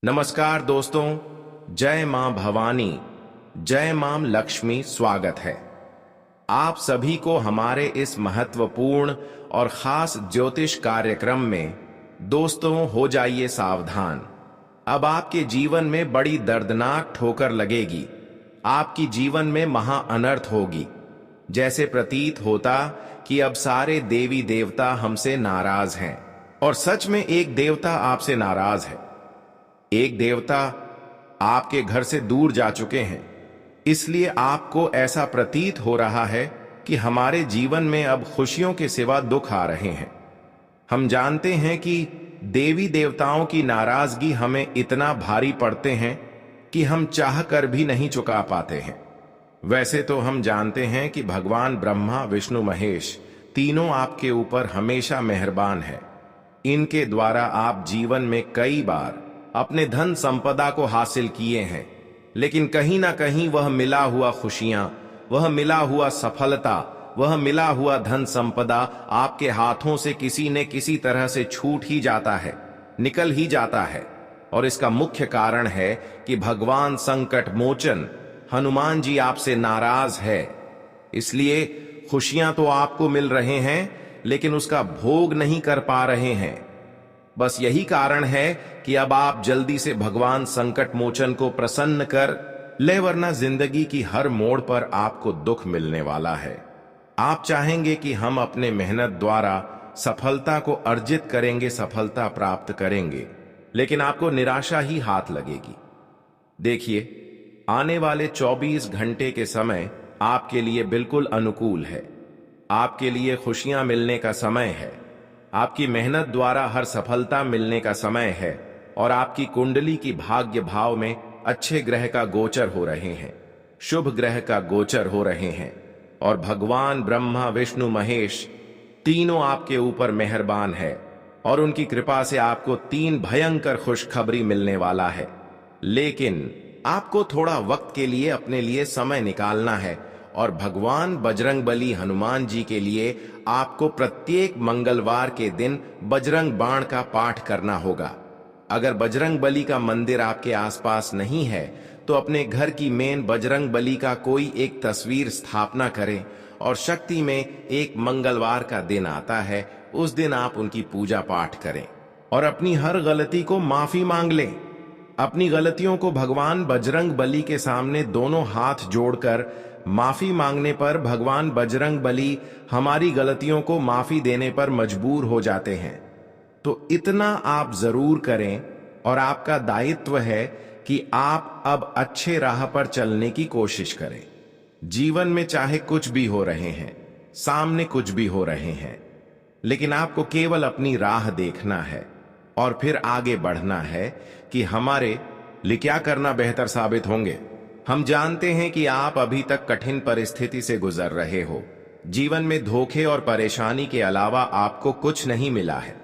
नमस्कार दोस्तों, जय मां भवानी, जय मां लक्ष्मी। स्वागत है आप सभी को हमारे इस महत्वपूर्ण और खास ज्योतिष कार्यक्रम में। दोस्तों, हो जाइए सावधान। अब आपके जीवन में बड़ी दर्दनाक ठोकर लगेगी। आपकी जीवन में महा अनर्थ होगी। जैसे प्रतीत होता कि अब सारे देवी देवता हमसे नाराज हैं। और सच में एक देवता आपसे नाराज है। एक देवता आपके घर से दूर जा चुके हैं। इसलिए आपको ऐसा प्रतीत हो रहा है कि हमारे जीवन में अब खुशियों के सिवा दुख आ रहे हैं। हम जानते हैं कि देवी देवताओं की नाराजगी हमें इतना भारी पड़ते हैं कि हम चाह कर भी नहीं चुका पाते हैं। वैसे तो हम जानते हैं कि भगवान ब्रह्मा, विष्णु, महेश तीनों आपके ऊपर हमेशा मेहरबान है। इनके द्वारा आप जीवन में कई बार अपने धन संपदा को हासिल किए हैं, लेकिन कहीं ना कहीं वह मिला हुआ खुशियां, वह मिला हुआ सफलता, वह मिला हुआ धन संपदा आपके हाथों से किसी न किसी तरह से छूट ही जाता है, निकल ही जाता है। और इसका मुख्य कारण है कि भगवान संकट मोचन हनुमान जी आपसे नाराज है। इसलिए खुशियां तो आपको मिल रहे हैं, लेकिन उसका भोग नहीं कर पा रहे हैं। बस यही कारण है कि अब आप जल्दी से भगवान संकट मोचन को प्रसन्न कर ले, वरना जिंदगी की हर मोड़ पर आपको दुख मिलने वाला है। आप चाहेंगे कि हम अपने मेहनत द्वारा सफलता को अर्जित करेंगे, सफलता प्राप्त करेंगे, लेकिन आपको निराशा ही हाथ लगेगी। देखिए, आने वाले 24 घंटे के समय आपके लिए बिल्कुल अनुकूल है। आपके लिए खुशियां मिलने का समय है। आपकी मेहनत द्वारा हर सफलता मिलने का समय है। और आपकी कुंडली की भाग्य भाव में अच्छे ग्रह का गोचर हो रहे हैं, शुभ ग्रह का गोचर हो रहे हैं। और भगवान ब्रह्मा, विष्णु, महेश तीनों आपके ऊपर मेहरबान है। और उनकी कृपा से आपको 3 भयंकर खुशखबरी मिलने वाला है। लेकिन आपको थोड़ा वक्त के लिए अपने लिए समय निकालना है। और भगवान बजरंगबली हनुमान जी के लिए आपको प्रत्येक मंगलवार के दिन बजरंग बाण का पाठ करना होगा। अगर बजरंगबली का मंदिर आपके आसपास नहीं है तो अपने घर की मेन बजरंगबली का कोई एक तस्वीर स्थापना करें। और शक्ति में एक मंगलवार का दिन आता है, उस दिन आप उनकी पूजा पाठ करें और अपनी हर गलती को माफी मांग लें। अपनी गलतियों को भगवान बजरंगबली के सामने दोनों हाथ जोड़कर माफी मांगने पर भगवान बजरंगबली हमारी गलतियों को माफी देने पर मजबूर हो जाते हैं। तो इतना आप जरूर करें। और आपका दायित्व है कि आप अब अच्छे राह पर चलने की कोशिश करें। जीवन में चाहे कुछ भी हो रहे हैं, सामने कुछ भी हो रहे हैं, लेकिन आपको केवल अपनी राह देखना है और फिर आगे बढ़ना है कि हमारे लिए क्या करना बेहतर साबित होंगे। हम जानते हैं कि आप अभी तक कठिन परिस्थिति से गुजर रहे हो। जीवन में धोखे और परेशानी के अलावा आपको कुछ नहीं मिला है।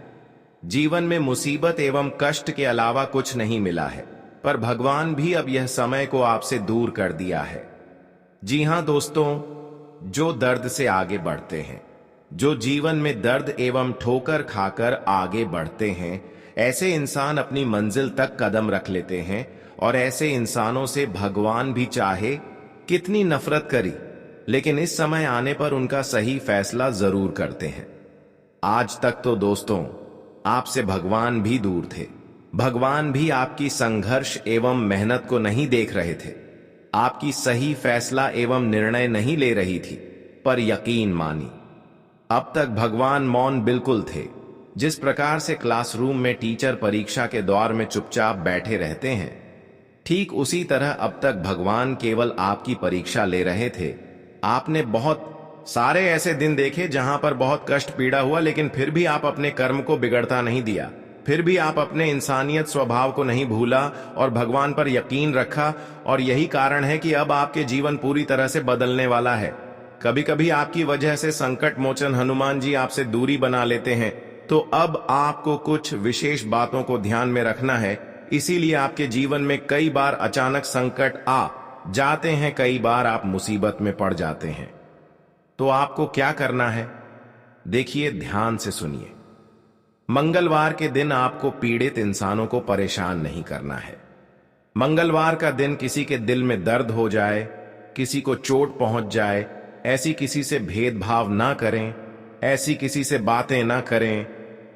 जीवन में मुसीबत एवं कष्ट के अलावा कुछ नहीं मिला है। पर भगवान भी अब यह समय को आपसे दूर कर दिया है। जी हां दोस्तों, जो दर्द से आगे बढ़ते हैं, जो जीवन में दर्द एवं ठोकर खाकर आगे बढ़ते हैं, ऐसे इंसान अपनी मंजिल तक कदम रख लेते हैं। और ऐसे इंसानों से भगवान भी चाहे कितनी नफरत करी, लेकिन इस समय आने पर उनका सही फैसला जरूर करते हैं। आज तक तो दोस्तों आपसे भगवान भी दूर थे। भगवान भी आपकी संघर्ष एवं मेहनत को नहीं देख रहे थे, आपकी सही फैसला एवं निर्णय नहीं ले रही थी। पर यकीन मानी, अब तक भगवान मौन बिल्कुल थे। जिस प्रकार से क्लासरूम में टीचर परीक्षा के दौर में चुपचाप बैठे रहते हैं, ठीक उसी तरह अब तक भगवान केवल आपकी परीक्षा ले रहे थे। आपने बहुत सारे ऐसे दिन देखे जहां पर बहुत कष्ट पीड़ा हुआ, लेकिन फिर भी आप अपने कर्म को बिगड़ता नहीं दिया। फिर भी आप अपने इंसानियत स्वभाव को नहीं भूला और भगवान पर यकीन रखा। और यही कारण है कि अब आपके जीवन पूरी तरह से बदलने वाला है। कभी कभी आपकी वजह से संकट मोचन हनुमान जी आपसे दूरी बना लेते हैं, तो अब आपको कुछ विशेष बातों को ध्यान में रखना है। इसीलिए आपके जीवन में कई बार अचानक संकट आ जाते हैं, कई बार आप मुसीबत में पड़ जाते हैं। तो आपको क्या करना है, देखिए, ध्यान से सुनिए। मंगलवार के दिन आपको पीड़ित इंसानों को परेशान नहीं करना है। मंगलवार का दिन किसी के दिल में दर्द हो जाए, किसी को चोट पहुंच जाए, ऐसी किसी से भेदभाव ना करें, ऐसी किसी से बातें ना करें,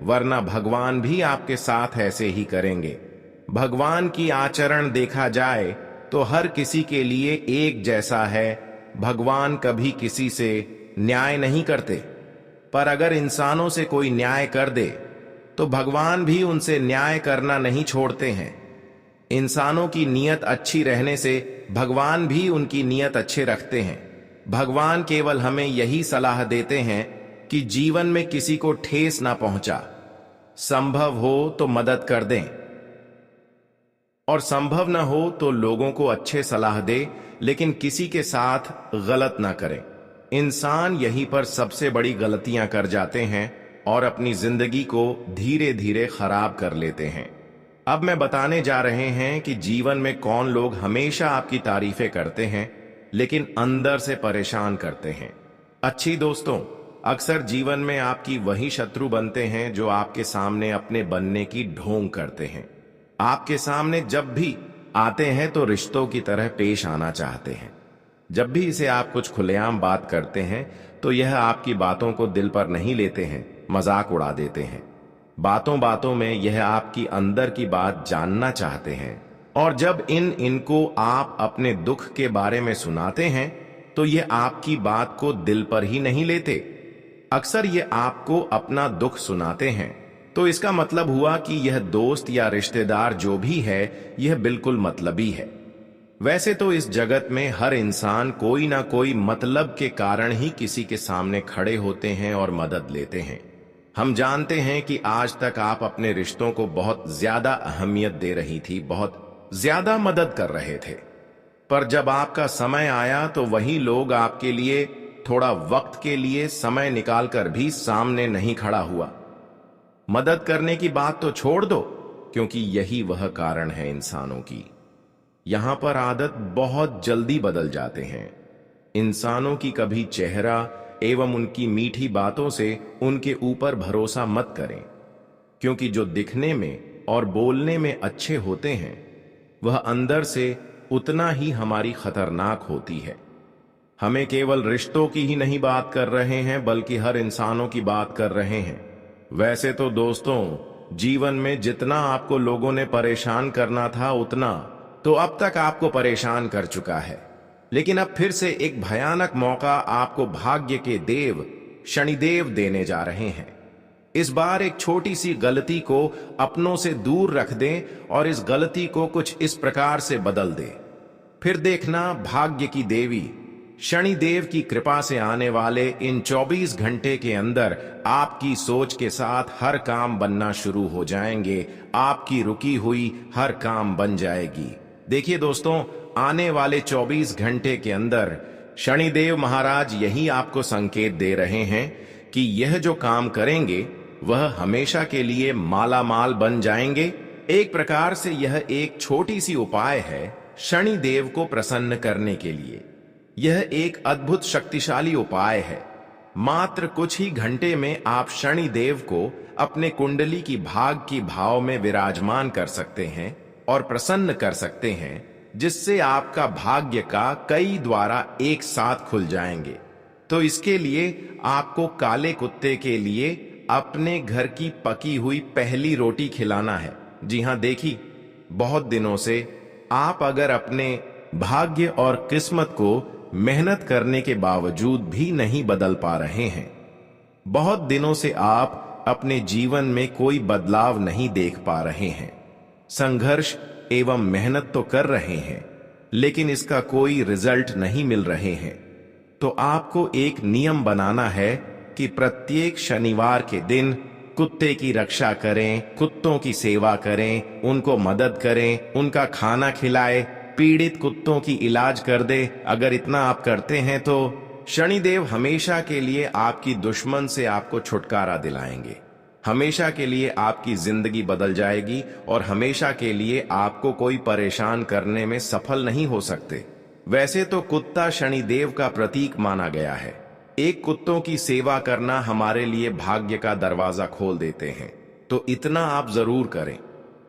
वरना भगवान भी आपके साथ ऐसे ही करेंगे। भगवान की आचरण देखा जाए तो हर किसी के लिए एक जैसा है। भगवान कभी किसी से न्याय नहीं करते, पर अगर इंसानों से कोई न्याय कर दे तो भगवान भी उनसे न्याय करना नहीं छोड़ते हैं। इंसानों की नीयत अच्छी रहने से भगवान भी उनकी नीयत अच्छे रखते हैं। भगवान केवल हमें यही सलाह देते हैं कि जीवन में किसी को ठेस ना पहुंचा, संभव हो तो मदद कर दें और संभव न हो तो लोगों को अच्छे सलाह दे, लेकिन किसी के साथ गलत ना करें। इंसान यहीं पर सबसे बड़ी गलतियां कर जाते हैं और अपनी जिंदगी को धीरे धीरे खराब कर लेते हैं। अब मैं बताने जा रहे हैं कि जीवन में कौन लोग हमेशा आपकी तारीफें करते हैं लेकिन अंदर से परेशान करते हैं। अच्छी दोस्तों, अक्सर जीवन में आपकी वही शत्रु बनते हैं जो आपके सामने अपने बनने की ढोंग करते हैं। आपके सामने जब भी आते हैं तो रिश्तों की तरह पेश आना चाहते हैं। जब भी इसे आप कुछ खुलेआम बात करते हैं तो यह आपकी बातों को दिल पर नहीं लेते हैं, मजाक उड़ा देते हैं। बातों बातों में यह आपकी अंदर की बात जानना चाहते हैं और जब इनको आप अपने दुख के बारे में सुनाते हैं तो यह आपकी बात को दिल पर ही नहीं लेते। अक्सर ये आपको अपना दुख सुनाते हैं तो इसका मतलब हुआ कि यह दोस्त या रिश्तेदार जो भी है यह बिल्कुल मतलबी है। वैसे तो इस जगत में हर इंसान कोई ना कोई मतलब के कारण ही किसी के सामने खड़े होते हैं और मदद लेते हैं। हम जानते हैं कि आज तक आप अपने रिश्तों को बहुत ज्यादा अहमियत दे रही थी, बहुत ज्यादा मदद कर रहे थे, पर जब आपका समय आया तो वही लोग आपके लिए थोड़ा वक्त के लिए समय निकालकर भी सामने नहीं खड़ा हुआ। मदद करने की बात तो छोड़ दो, क्योंकि यही वह कारण है इंसानों की। यहां पर आदत बहुत जल्दी बदल जाते हैं। इंसानों की कभी चेहरा एवं उनकी मीठी बातों से उनके ऊपर भरोसा मत करें, क्योंकि जो दिखने में और बोलने में अच्छे होते हैं वह अंदर से उतना ही हमारी खतरनाक होती है। हमें केवल रिश्तों की ही नहीं बात कर रहे हैं बल्कि हर इंसानों की बात कर रहे हैं। वैसे तो दोस्तों, जीवन में जितना आपको लोगों ने परेशान करना था उतना तो अब तक आपको परेशान कर चुका है, लेकिन अब फिर से एक भयानक मौका आपको भाग्य के देव शनिदेव देने जा रहे हैं। इस बार एक छोटी सी गलती को अपनों से दूर रख दें और इस गलती को कुछ इस प्रकार से बदल दें। फिर देखना, भाग्य की देवी शनिदेव की कृपा से आने वाले इन 24 घंटे के अंदर आपकी सोच के साथ हर काम बनना शुरू हो जाएंगे। आपकी रुकी हुई हर काम बन जाएगी। देखिए दोस्तों, आने वाले 24 घंटे के अंदर शनिदेव महाराज यही आपको संकेत दे रहे हैं कि यह जो काम करेंगे वह हमेशा के लिए माला माल बन जाएंगे। एक प्रकार से यह एक छोटी सी उपाय है शनिदेव को प्रसन्न करने के लिए। यह एक अद्भुत शक्तिशाली उपाय है। मात्र कुछ ही घंटे में आप शनिदेव को अपने कुंडली की भाग की भाव में विराजमान कर सकते हैं और प्रसन्न कर सकते हैं, जिससे आपका भाग्य का कई द्वारा एक साथ खुल जाएंगे। तो इसके लिए आपको काले कुत्ते के लिए अपने घर की पकी हुई पहली रोटी खिलाना है। जी हां, देखिए, बहुत दिनों से आप अगर अपने भाग्य और किस्मत को मेहनत करने के बावजूद भी नहीं बदल पा रहे हैं, बहुत दिनों से आप अपने जीवन में कोई बदलाव नहीं देख पा रहे हैं, संघर्ष एवं मेहनत तो कर रहे हैं लेकिन इसका कोई रिजल्ट नहीं मिल रहे हैं, तो आपको एक नियम बनाना है कि प्रत्येक शनिवार के दिन कुत्ते की रक्षा करें, कुत्तों की सेवा करें, उनको मदद करें, उनका खाना खिलाएं, पीड़ित कुत्तों की इलाज कर दे। अगर इतना आप करते हैं तो शनिदेव हमेशा के लिए आपकी दुश्मन से आपको छुटकारा दिलाएंगे। हमेशा के लिए आपकी जिंदगी बदल जाएगी और हमेशा के लिए आपको कोई परेशान करने में सफल नहीं हो सकते। वैसे तो कुत्ता शनिदेव का प्रतीक माना गया है। एक कुत्तों की सेवा करना हमारे लिए भाग्य का दरवाजा खोल देते हैं। तो इतना आप जरूर करें।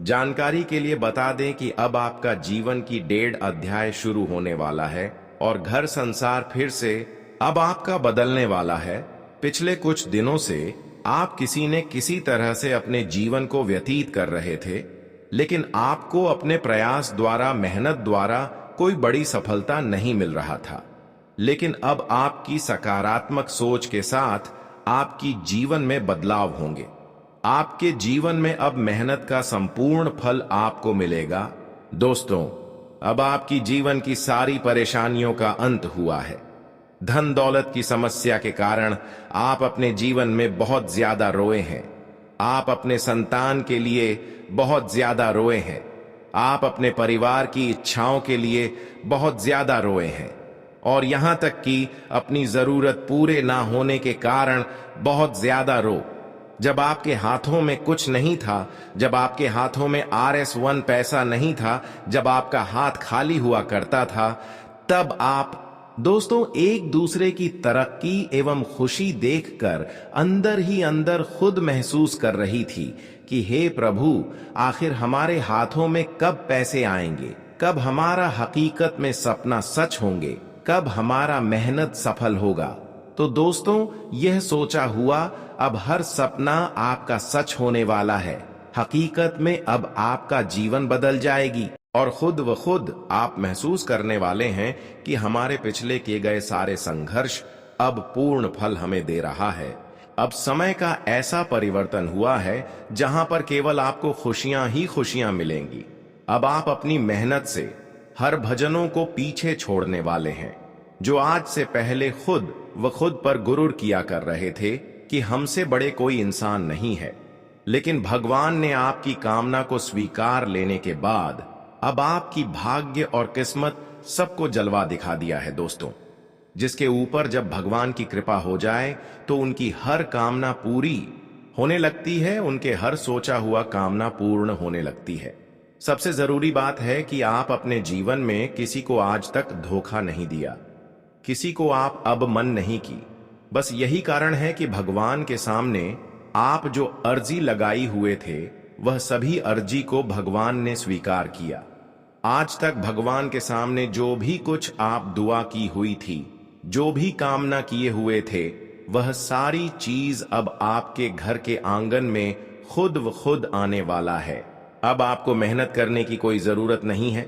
जानकारी के लिए बता दें कि अब आपका जीवन की 1.5 अध्याय शुरू होने वाला है और घर संसार फिर से अब आपका बदलने वाला है। पिछले कुछ दिनों से आप किसी न किसी तरह से अपने जीवन को व्यतीत कर रहे थे, लेकिन आपको अपने प्रयास द्वारा, मेहनत द्वारा कोई बड़ी सफलता नहीं मिल रहा था। लेकिन अब आपकी सकारात्मक सोच के साथ आपकी जीवन में बदलाव होंगे। आपके जीवन में अब मेहनत का संपूर्ण फल आपको मिलेगा। दोस्तों, अब आपकी जीवन की सारी परेशानियों का अंत हुआ है। धन दौलत की समस्या के कारण आप अपने जीवन में बहुत ज्यादा रोए हैं। आप अपने संतान के लिए बहुत ज्यादा रोए हैं। आप अपने परिवार की इच्छाओं के लिए बहुत ज्यादा रोए हैं और यहां तक कि अपनी जरूरत पूरे ना होने के कारण बहुत ज्यादा रो। जब आपके हाथों में कुछ नहीं था, जब आपके हाथों में RS1 पैसा नहीं था, जब आपका हाथ खाली हुआ करता था, तब आप दोस्तों एक दूसरे की तरक्की एवं खुशी देखकर अंदर ही अंदर खुद महसूस कर रही थी कि हे प्रभु, आखिर हमारे हाथों में कब पैसे आएंगे, कब हमारा हकीकत में सपना सच होंगे, कब हमारा मेहनत सफल होगा। तो दोस्तों, यह सोचा हुआ अब हर सपना आपका सच होने वाला है। हकीकत में अब आपका जीवन बदल जाएगी और खुद व खुद आप महसूस करने वाले हैं कि हमारे पिछले किए गए सारे संघर्ष अब पूर्ण फल हमें दे रहा है। अब समय का ऐसा परिवर्तन हुआ है जहां पर केवल आपको खुशियां ही खुशियां मिलेंगी। अब आप अपनी मेहनत से हर भजनों को पीछे छोड़ने वाले हैं, जो आज से पहले खुद व खुद पर गुरूर किया कर रहे थे कि हमसे बड़े कोई इंसान नहीं है। लेकिन भगवान ने आपकी कामना को स्वीकार लेने के बाद अब आपकी भाग्य और किस्मत सबको जलवा दिखा दिया है। दोस्तों, जिसके ऊपर जब भगवान की कृपा हो जाए तो उनकी हर कामना पूरी होने लगती है, उनके हर सोचा हुआ कामना पूर्ण होने लगती है। सबसे जरूरी बात है कि आप अपने जीवन में किसी को आज तक धोखा नहीं दिया, किसी को आप अब मन नहीं की। बस यही कारण है कि भगवान के सामने आप जो अर्जी लगाई हुए थे, वह सभी अर्जी को भगवान ने स्वीकार किया। आज तक भगवान के सामने जो भी कुछ आप दुआ की हुई थी, जो भी कामना किए हुए थे, वह सारी चीज अब आपके घर के आंगन में खुद व खुद आने वाला है। अब आपको मेहनत करने की कोई जरूरत नहीं है,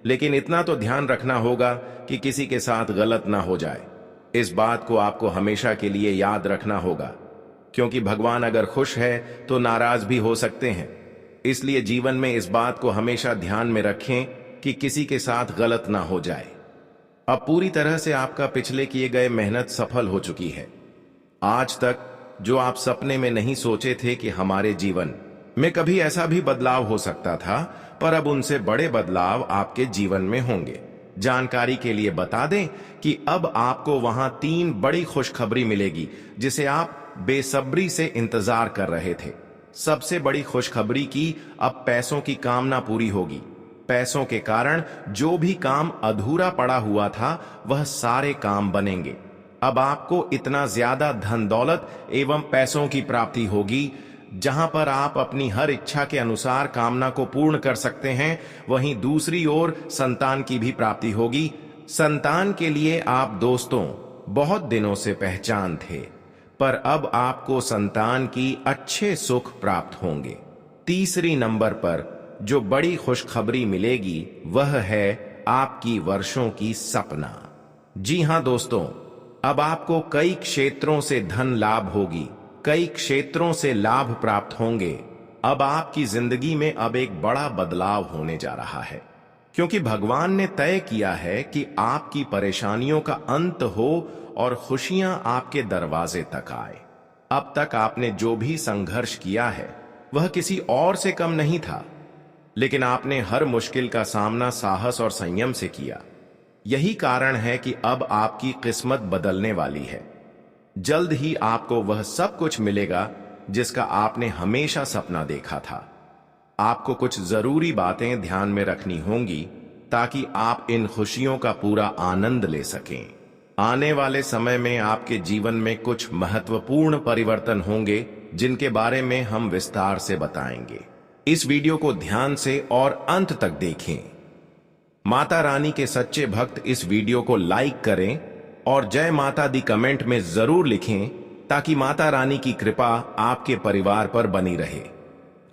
लेकिन इतना तो ध्यान रखना होगा कि किसी के साथ गलत ना हो जाए। इस बात को आपको हमेशा के लिए याद रखना होगा, क्योंकि भगवान अगर खुश है तो नाराज भी हो सकते हैं। इसलिए जीवन में इस बात को हमेशा ध्यान में रखें कि किसी के साथ गलत ना हो जाए। अब पूरी तरह से आपका पिछले किए गए मेहनत सफल हो चुकी है। आज तक जो आप सपने में नहीं सोचे थे कि हमारे जीवन में कभी ऐसा भी बदलाव हो सकता था, पर अब उनसे बड़े बदलाव आपके जीवन में होंगे। जानकारी के लिए बता दें कि अब आपको वहां 3 बड़ी खुशखबरी मिलेगी, जिसे आप बेसब्री से इंतजार कर रहे थे। सबसे बड़ी खुशखबरी की अब पैसों की कामना पूरी होगी। पैसों के कारण जो भी काम अधूरा पड़ा हुआ था, वह सारे काम बनेंगे। अब आपको इतना ज्यादा धन दौलत एवं पैसों की प्राप्ति होगी, जहां पर आप अपनी हर इच्छा के अनुसार कामना को पूर्ण कर सकते हैं। वहीं दूसरी ओर संतान की भी प्राप्ति होगी। संतान के लिए आप दोस्तों बहुत दिनों से पहचान थे, पर अब आपको संतान की अच्छे सुख प्राप्त होंगे। तीसरी नंबर पर जो बड़ी खुशखबरी मिलेगी, वह है आपकी वर्षों की सपना। जी हां दोस्तों, अब आपको कई क्षेत्रों से धन लाभ होगी, कई क्षेत्रों से लाभ प्राप्त होंगे। अब आपकी जिंदगी में अब एक बड़ा बदलाव होने जा रहा है, क्योंकि भगवान ने तय किया है कि आपकी परेशानियों का अंत हो और खुशियां आपके दरवाजे तक आए। अब तक आपने जो भी संघर्ष किया है, वह किसी और से कम नहीं था, लेकिन आपने हर मुश्किल का सामना साहस और संयम से किया। यही कारण है कि अब आपकी किस्मत बदलने वाली है। जल्द ही आपको वह सब कुछ मिलेगा जिसका आपने हमेशा सपना देखा था। आपको कुछ जरूरी बातें ध्यान में रखनी होंगी ताकि आप इन खुशियों का पूरा आनंद ले सकें। आने वाले समय में आपके जीवन में कुछ महत्वपूर्ण परिवर्तन होंगे जिनके बारे में हम विस्तार से बताएंगे। इस वीडियो को ध्यान से और अंत तक देखें। माता रानी के सच्चे भक्त इस वीडियो को लाइक करें और जय माता दी कमेंट में जरूर लिखें, ताकि माता रानी की कृपा आपके परिवार पर बनी रहे।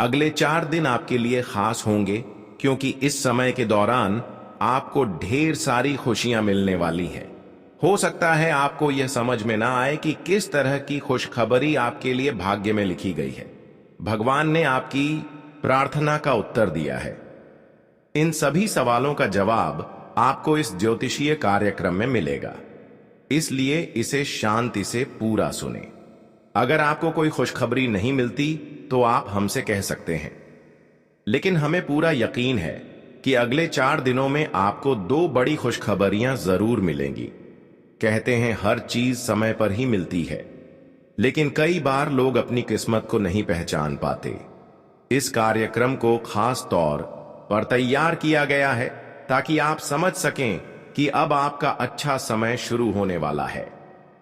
अगले 4 दिन आपके लिए खास होंगे, क्योंकि इस समय के दौरान आपको ढेर सारी खुशियां मिलने वाली है। हो सकता है आपको यह समझ में ना आए कि किस तरह की खुशखबरी आपके लिए भाग्य में लिखी गई है। भगवान ने आपकी प्रार्थना का उत्तर दिया है। इन सभी सवालों का जवाब आपको इस ज्योतिषीय कार्यक्रम में मिलेगा, इसलिए इसे शांति से पूरा सुने। अगर आपको कोई खुशखबरी नहीं मिलती तो आप हमसे कह सकते हैं, लेकिन हमें पूरा यकीन है कि अगले 4 दिनों में आपको 2 बड़ी खुशखबरियां जरूर मिलेंगी। कहते हैं हर चीज समय पर ही मिलती है, लेकिन कई बार लोग अपनी किस्मत को नहीं पहचान पाते। इस कार्यक्रम को खास तौर पर तैयार किया गया है ताकि आप समझ सकें कि अब आपका अच्छा समय शुरू होने वाला है।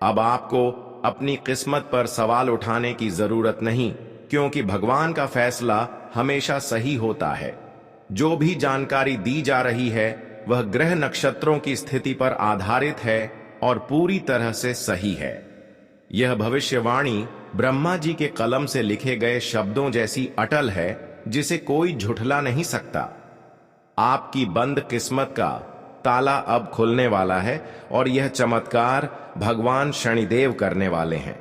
अब आपको अपनी किस्मत पर सवाल उठाने की जरूरत नहीं, क्योंकि भगवान का फैसला हमेशा सही होता है। जो भी जानकारी दी जा रही है वह ग्रह नक्षत्रों की स्थिति पर आधारित है और पूरी तरह से सही है। यह भविष्यवाणी ब्रह्मा जी के कलम से लिखे गए शब्दों जैसी अटल है, जिसे कोई झुठला नहीं सकता। आपकी बंद किस्मत का ताला अब खुलने वाला है और यह चमत्कार भगवान शनिदेव करने वाले हैं।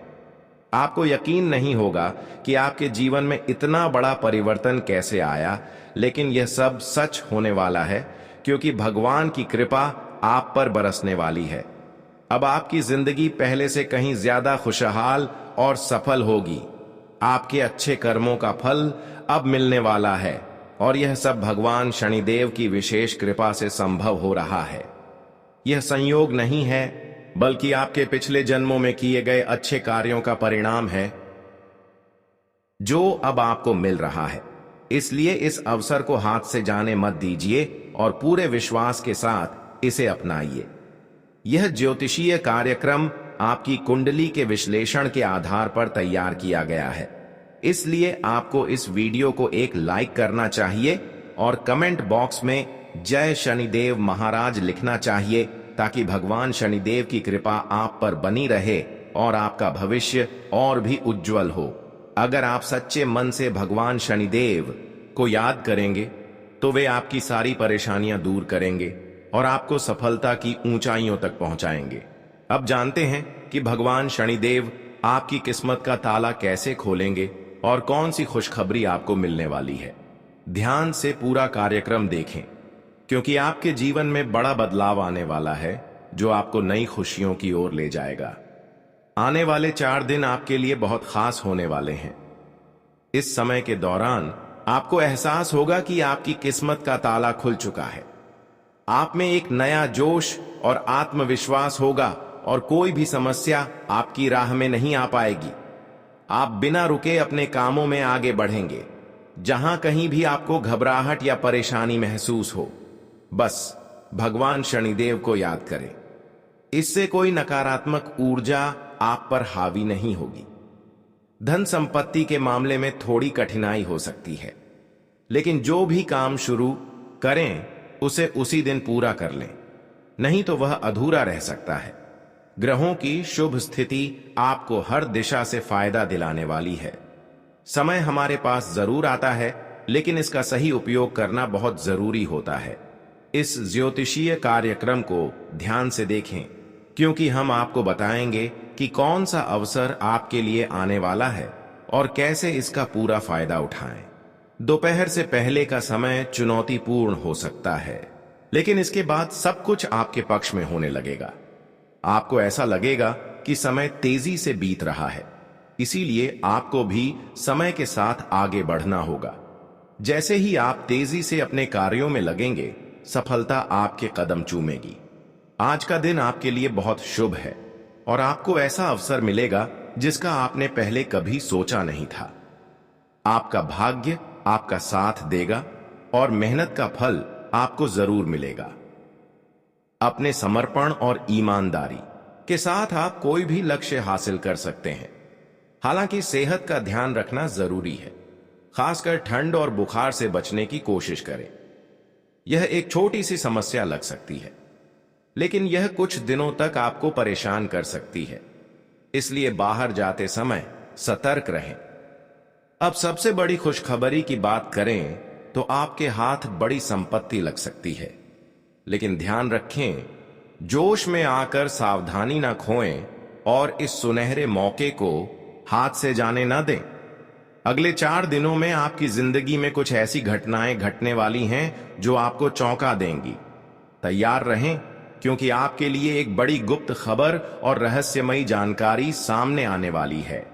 आपको यकीन नहीं होगा कि आपके जीवन में इतना बड़ा परिवर्तन कैसे आया, लेकिन यह सब सच होने वाला है, क्योंकि भगवान की कृपा आप पर बरसने वाली है। अब आपकी जिंदगी पहले से कहीं ज्यादा खुशहाल और सफल होगी। आपके अच्छे कर्मों का फल अब मिलने वाला है और यह सब भगवान शनिदेव की विशेष कृपा से संभव हो रहा है। यह संयोग नहीं है, बल्कि आपके पिछले जन्मों में किए गए अच्छे कार्यों का परिणाम है, जो अब आपको मिल रहा है। इसलिए इस अवसर को हाथ से जाने मत दीजिए और पूरे विश्वास के साथ इसे अपनाइए। यह ज्योतिषीय कार्यक्रम आपकी कुंडली के विश्लेषण के आधार पर तैयार किया गया है, इसलिए आपको इस वीडियो को एक लाइक करना चाहिए और कमेंट बॉक्स में जय शनिदेव महाराज लिखना चाहिए, ताकि भगवान शनिदेव की कृपा आप पर बनी रहे और आपका भविष्य और भी उज्जवल हो। अगर आप सच्चे मन से भगवान शनिदेव को याद करेंगे तो वे आपकी सारी परेशानियां दूर करेंगे और आपको सफलता की ऊंचाइयों तक पहुंचाएंगे। अब जानते हैं कि भगवान शनिदेव आपकी किस्मत का ताला कैसे खोलेंगे और कौन सी खुशखबरी आपको मिलने वाली है। ध्यान से पूरा कार्यक्रम देखें, क्योंकि आपके जीवन में बड़ा बदलाव आने वाला है, जो आपको नई खुशियों की ओर ले जाएगा। आने वाले 4 दिन आपके लिए बहुत खास होने वाले हैं। इस समय के दौरान आपको एहसास होगा कि आपकी किस्मत का ताला खुल चुका है। आप में एक नया जोश और आत्मविश्वास होगा और कोई भी समस्या आपकी राह में नहीं आ पाएगी। आप बिना रुके अपने कामों में आगे बढ़ेंगे। जहां कहीं भी आपको घबराहट या परेशानी महसूस हो, बस भगवान शनिदेव को याद करें। इससे कोई नकारात्मक ऊर्जा आप पर हावी नहीं होगी। धन संपत्ति के मामले में थोड़ी कठिनाई हो सकती है, लेकिन जो भी काम शुरू करें उसे उसी दिन पूरा कर लें, नहीं तो वह अधूरा रह सकता है। ग्रहों की शुभ स्थिति आपको हर दिशा से फायदा दिलाने वाली है। समय हमारे पास जरूर आता है, लेकिन इसका सही उपयोग करना बहुत जरूरी होता है। इस ज्योतिषीय कार्यक्रम को ध्यान से देखें, क्योंकि हम आपको बताएंगे कि कौन सा अवसर आपके लिए आने वाला है और कैसे इसका पूरा फायदा उठाएं। दोपहर से पहले का समय चुनौतीपूर्ण हो सकता है, लेकिन इसके बाद सब कुछ आपके पक्ष में होने लगेगा। आपको ऐसा लगेगा कि समय तेजी से बीत रहा है, इसीलिए आपको भी समय के साथ आगे बढ़ना होगा। जैसे ही आप तेजी से अपने कार्यों में लगेंगे, सफलता आपके कदम चूमेगी। आज का दिन आपके लिए बहुत शुभ है और आपको ऐसा अवसर मिलेगा जिसका आपने पहले कभी सोचा नहीं था। आपका भाग्य आपका साथ देगा और मेहनत का फल आपको जरूर मिलेगा। अपने समर्पण और ईमानदारी के साथ आप कोई भी लक्ष्य हासिल कर सकते हैं। हालांकि सेहत का ध्यान रखना जरूरी है, खासकर ठंड और बुखार से बचने की कोशिश करें। यह एक छोटी सी समस्या लग सकती है, लेकिन यह कुछ दिनों तक आपको परेशान कर सकती है, इसलिए बाहर जाते समय सतर्क रहें। अब सबसे बड़ी खुशखबरी की बात करें तो आपके हाथ बड़ी संपत्ति लग सकती है, लेकिन ध्यान रखें, जोश में आकर सावधानी ना खोएं और इस सुनहरे मौके को हाथ से जाने ना दें। अगले 4 दिनों में आपकी जिंदगी में कुछ ऐसी घटनाएं घटने वाली हैं जो आपको चौंका देंगी। तैयार रहें, क्योंकि आपके लिए एक बड़ी गुप्त खबर और रहस्यमयी जानकारी सामने आने वाली है।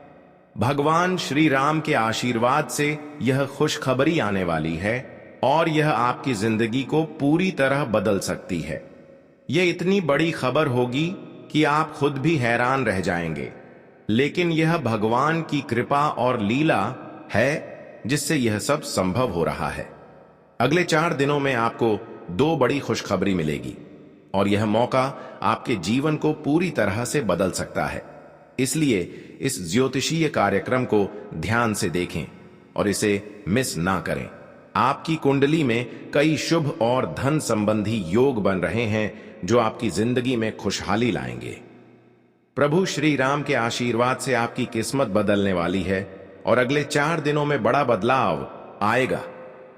भगवान श्री राम के आशीर्वाद से यह खुशखबरी आने वाली है और यह आपकी जिंदगी को पूरी तरह बदल सकती है। यह इतनी बड़ी खबर होगी कि आप खुद भी हैरान रह जाएंगे, लेकिन यह भगवान की कृपा और लीला है जिससे यह सब संभव हो रहा है। अगले 4 दिनों में आपको 2 बड़ी खुशखबरी मिलेगी और यह मौका आपके जीवन को पूरी तरह से बदल सकता है। इसलिए इस ज्योतिषीय कार्यक्रम को ध्यान से देखें और इसे मिस ना करें। आपकी कुंडली में कई शुभ और धन संबंधी योग बन रहे हैं जो आपकी जिंदगी में खुशहाली लाएंगे। प्रभु श्री राम के आशीर्वाद से आपकी किस्मत बदलने वाली है और अगले 4 दिनों में बड़ा बदलाव आएगा,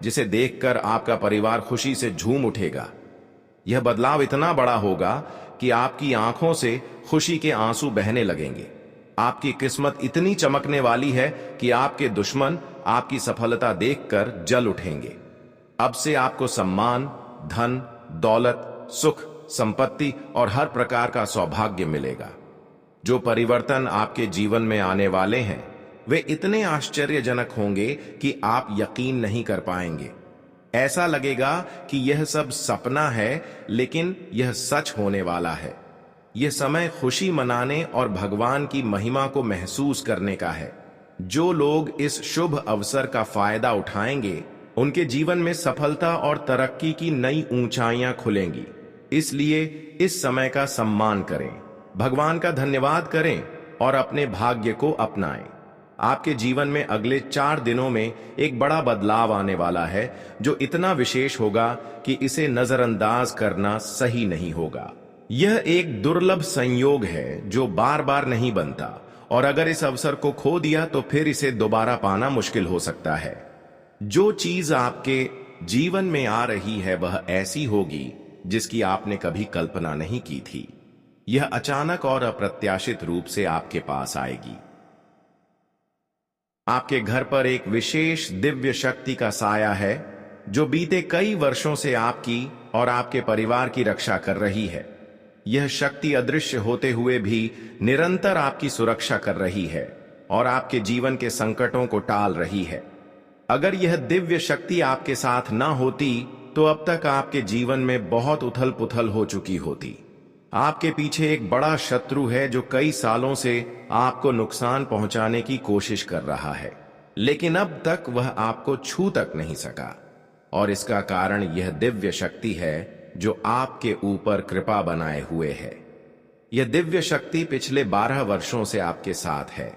जिसे देखकर आपका परिवार खुशी से झूम उठेगा। यह बदलाव इतना बड़ा होगा कि आपकी आंखों से खुशी के आंसू बहने लगेंगे। आपकी किस्मत इतनी चमकने वाली है कि आपके दुश्मन आपकी सफलता देखकर जल उठेंगे। अब से आपको सम्मान, धन, दौलत, सुख, संपत्ति और हर प्रकार का सौभाग्य मिलेगा। जो परिवर्तन आपके जीवन में आने वाले हैं वे इतने आश्चर्यजनक होंगे कि आप यकीन नहीं कर पाएंगे। ऐसा लगेगा कि यह सब सपना है, लेकिन यह सच होने वाला है। यह समय खुशी मनाने और भगवान की महिमा को महसूस करने का है। जो लोग इस शुभ अवसर का फायदा उठाएंगे उनके जीवन में सफलता और तरक्की की नई ऊंचाइयां खुलेंगी। इसलिए इस समय का सम्मान करें, भगवान का धन्यवाद करें और अपने भाग्य को अपनाएं। आपके जीवन में अगले 4 दिनों में एक बड़ा बदलाव आने वाला है जो इतना विशेष होगा कि इसे नजरअंदाज करना सही नहीं होगा। यह एक दुर्लभ संयोग है जो बार बार नहीं बनता, और अगर इस अवसर को खो दिया तो फिर इसे दोबारा पाना मुश्किल हो सकता है। जो चीज आपके जीवन में आ रही है वह ऐसी होगी जिसकी आपने कभी कल्पना नहीं की थी। यह अचानक और अप्रत्याशित रूप से आपके पास आएगी। आपके घर पर एक विशेष दिव्य शक्ति का साया है जो बीते कई वर्षों से आपकी और आपके परिवार की रक्षा कर रही है। यह शक्ति अदृश्य होते हुए भी निरंतर आपकी सुरक्षा कर रही है और आपके जीवन के संकटों को टाल रही है। अगर यह दिव्य शक्ति आपके साथ न होती तो अब तक आपके जीवन में बहुत उथल पुथल हो चुकी होती। आपके पीछे एक बड़ा शत्रु है जो कई सालों से आपको नुकसान पहुंचाने की कोशिश कर रहा है, लेकिन अब तक वह आपको छू तक नहीं सका, और इसका कारण यह दिव्य शक्ति है जो आपके ऊपर कृपा बनाए हुए है। यह दिव्य शक्ति पिछले 12 वर्षों से आपके साथ है,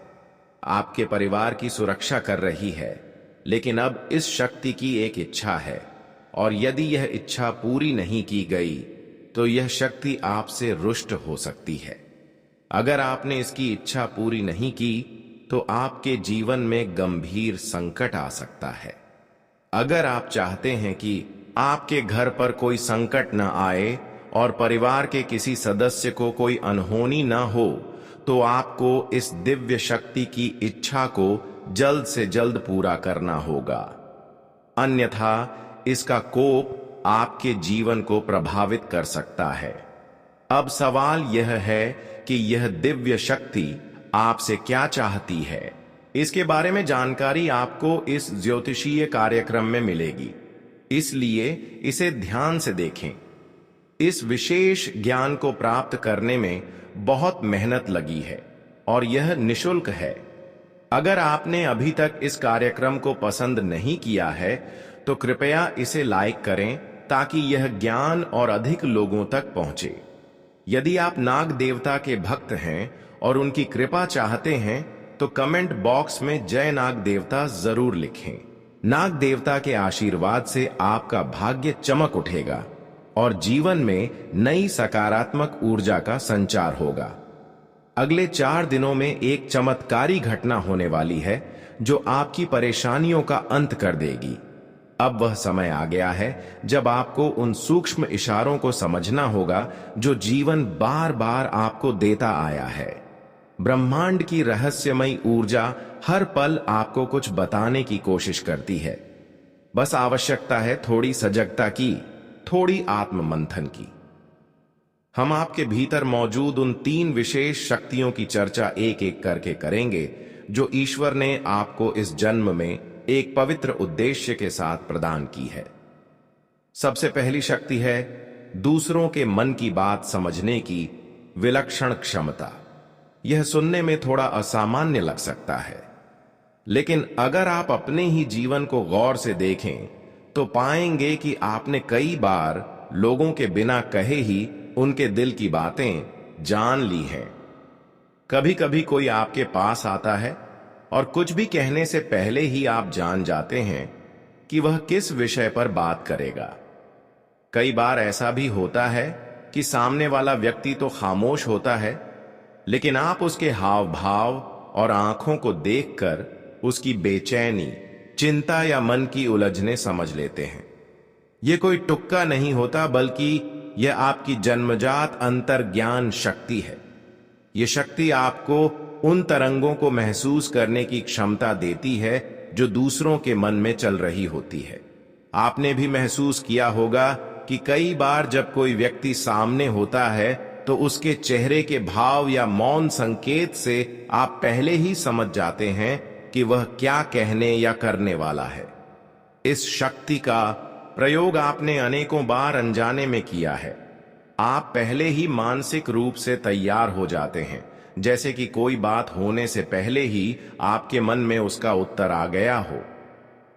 आपके परिवार की सुरक्षा कर रही है, लेकिन अब इस शक्ति की एक इच्छा है, और यदि यह इच्छा पूरी नहीं की गई तो यह शक्ति आपसे रुष्ट हो सकती है। अगर आपने इसकी इच्छा पूरी नहीं की तो आपके जीवन में गंभीर संकट आ सकता है। अगर आप चाहते हैं कि आपके घर पर कोई संकट न आए और परिवार के किसी सदस्य को कोई अनहोनी न हो, तो आपको इस दिव्य शक्ति की इच्छा को जल्द से जल्द पूरा करना होगा, अन्यथा इसका कोप आपके जीवन को प्रभावित कर सकता है। अब सवाल यह है कि यह दिव्य शक्ति आपसे क्या चाहती है। इसके बारे में जानकारी आपको इस ज्योतिषीय कार्यक्रम में मिलेगी, इसलिए इसे ध्यान से देखें। इस विशेष ज्ञान को प्राप्त करने में बहुत मेहनत लगी है और यह निशुल्क है। अगर आपने अभी तक इस कार्यक्रम को पसंद नहीं किया है तो कृपया इसे लाइक करें ताकि यह ज्ञान और अधिक लोगों तक पहुंचे। यदि आप नाग देवता के भक्त हैं और उनकी कृपा चाहते हैं तो कमेंट बॉक्स में जय नाग देवता जरूर लिखें। नाग देवता के आशीर्वाद से आपका भाग्य चमक उठेगा और जीवन में नई सकारात्मक ऊर्जा का संचार होगा। अगले 4 दिनों में एक चमत्कारी घटना होने वाली है जो आपकी परेशानियों का अंत कर देगी। अब वह समय आ गया है जब आपको उन सूक्ष्म इशारों को समझना होगा जो जीवन बार बार आपको देता आया है। ब्रह्मांड की रहस्यमयी ऊर्जा हर पल आपको कुछ बताने की कोशिश करती है। बस आवश्यकता है थोड़ी सजगता की, थोड़ी आत्म मंथन की। हम आपके भीतर मौजूद उन 3 विशेष शक्तियों की चर्चा एक एक करके करेंगे जो ईश्वर ने आपको इस जन्म में एक पवित्र उद्देश्य के साथ प्रदान की है। सबसे पहली शक्ति है दूसरों के मन की बात समझने की विलक्षण क्षमता। यह सुनने में थोड़ा असामान्य लग सकता है, लेकिन अगर आप अपने ही जीवन को गौर से देखें तो पाएंगे कि आपने कई बार लोगों के बिना कहे ही उनके दिल की बातें जान ली हैं। कभी कभी कोई आपके पास आता है और कुछ भी कहने से पहले ही आप जान जाते हैं कि वह किस विषय पर बात करेगा। कई बार ऐसा भी होता है कि सामने वाला व्यक्ति तो खामोश होता है, लेकिन आप उसके हाव भाव और आंखों को देखकर उसकी बेचैनी, चिंता या मन की उलझने समझ लेते हैं। यह कोई तुक्का नहीं होता, बल्कि यह आपकी जन्मजात अंतर्ज्ञान शक्ति है। यह शक्ति आपको उन तरंगों को महसूस करने की क्षमता देती है जो दूसरों के मन में चल रही होती है। आपने भी महसूस किया होगा कि कई बार जब कोई व्यक्ति सामने होता है तो उसके चेहरे के भाव या मौन संकेत से आप पहले ही समझ जाते हैं कि वह क्या कहने या करने वाला है। इस शक्ति का प्रयोग आपने अनेकों बार अनजाने में किया है। आप पहले ही मानसिक रूप से तैयार हो जाते हैं, जैसे कि कोई बात होने से पहले ही आपके मन में उसका उत्तर आ गया हो।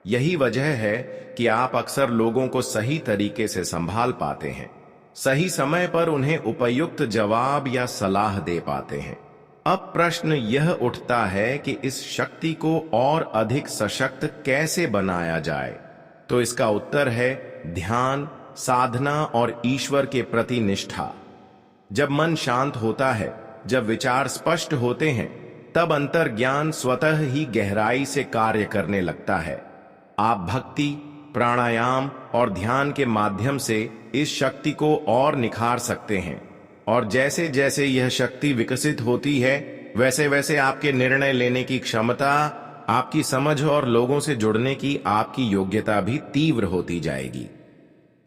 यही वजह है कि आप अक्सर लोगों को सही तरीके से संभाल पाते हैं, सही समय पर उन्हें उपयुक्त जवाब या सलाह दे पाते हैं। अब प्रश्न यह उठता है कि इस शक्ति को और अधिक सशक्त कैसे बनाया जाए। तो इसका उत्तर है ध्यान, साधना और ईश्वर के प्रति निष्ठा। जब मन शांत होता है, जब विचार स्पष्ट होते हैं, तब अंतर्ज्ञान स्वतः ही गहराई से कार्य करने लगता है। आप भक्ति, प्राणायाम और ध्यान के माध्यम से इस शक्ति को और निखार सकते हैं, और जैसे जैसे यह शक्ति विकसित होती है, वैसे वैसे आपके निर्णय लेने की क्षमता, आपकी समझ और लोगों से जुड़ने की आपकी योग्यता भी तीव्र होती जाएगी।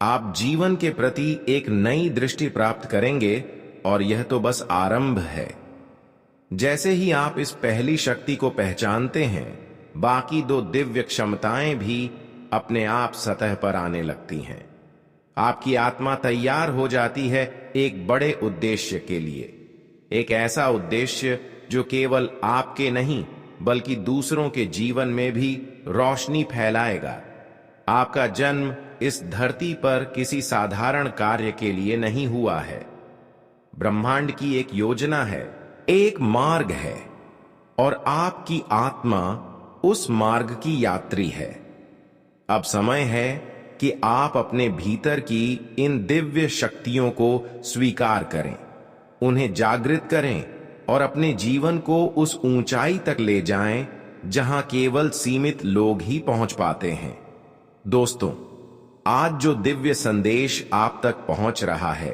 आप जीवन के प्रति एक नई दृष्टि प्राप्त करेंगे, और यह तो बस आरंभ है। जैसे ही आप इस पहली शक्ति को पहचानते हैं, बाकी 2 दिव्य क्षमताएं भी अपने आप सतह पर आने लगती हैं। आपकी आत्मा तैयार हो जाती है एक बड़े उद्देश्य के लिए, एक ऐसा उद्देश्य जो केवल आपके नहीं बल्कि दूसरों के जीवन में भी रोशनी फैलाएगा। आपका जन्म इस धरती पर किसी साधारण कार्य के लिए नहीं हुआ है। ब्रह्मांड की एक योजना है, एक मार्ग है, और आपकी आत्मा उस मार्ग की यात्री है। अब समय है कि आप अपने भीतर की इन दिव्य शक्तियों को स्वीकार करें, उन्हें जागृत करें और अपने जीवन को उस ऊंचाई तक ले जाएं जहां केवल सीमित लोग ही पहुंच पाते हैं। दोस्तों, आज जो दिव्य संदेश आप तक पहुंच रहा है,